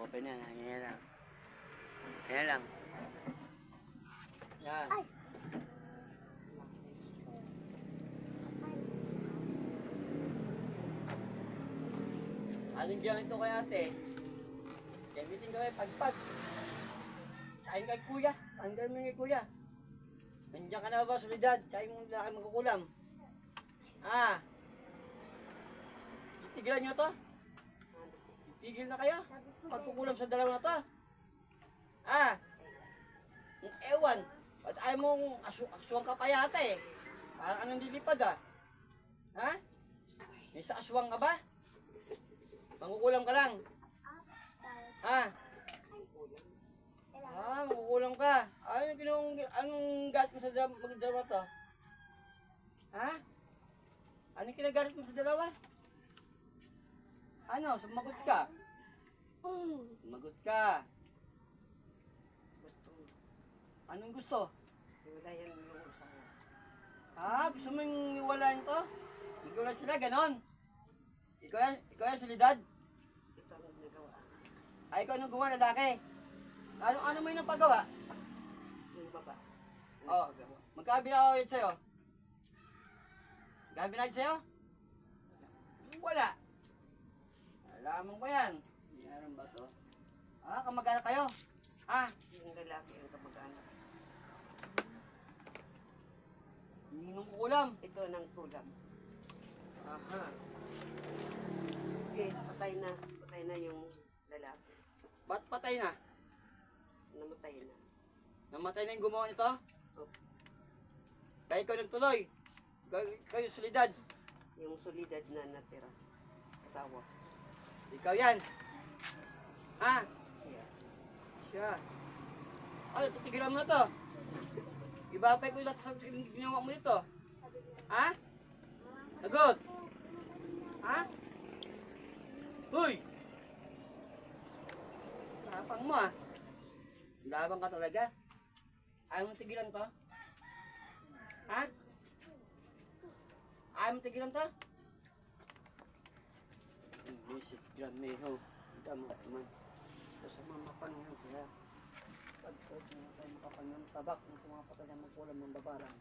open yan. Ganyan lang. Ganyan lang. Yan. Anong gamit ko kay ate? Gamitin ko kay pagpag. Kain kay kuya. Ang gawin mo kay kuya. Nandiyan ka na ba, solidad? Kain mo na kayo magkukulam. Ah. Titigilan nyo to? Titigil na kayo? Magkukulam sa dalawa na to? Ah. Ewan. Ba't ayaw mong aswang ka pa yata eh? Parang anong lilipad ah? Ha? May sa aswang ka ba? Mangkukulam ka lang. Ha? Ah, mangkukulam ka. Anong galit mo sa dalawa to? Ha? Anong kinagalit mo sa dalawa? Ano? Sumagot ka? Sumagot ka. Anong gusto? Iwalayan mo yung usawa. Ah, gusto mong iwalayan to? Ikaw na sila, ganon. Ikaw yan, solidad. Ito ang nagawa. Ay, ikaw anong gumawa, lalaki. Ano mo yung napagawa? Yung baba. Oh, magkabila ako sa'yo. Magkabila ako sa'yo? Wala. Alam ko yan. Meron ba to? Ah, kamag-anak kayo? Ah, Yung lalaki ang kamag-anak. minong kukulam. Ito ng kulam. Aha. Okay, patay na. Patay na yung lalaki. Ba't patay na? Namatay na. Namatay na yung gumawa nito? Oh, Kaya ikaw nagtuloy. Kayo solidad. yung solidad na natira. Asawa. Ikaw yan. Ha? Yeah. Siya. Ano, titigilan mo na to. Ibabay ko lahat sa ginawa mo nito. Ha? Nagot. Ha? Hoy! Tapang mo ah. Labang ka talaga. Ayaw mo tigilan to? Ha? Ayaw mo tigilan to? Basic grameho. Ito mo naman. Ito sa mga mapangyang sila. Pagkot mo tayo makapangyang tabak ng mga patay na magkulang ng babarang.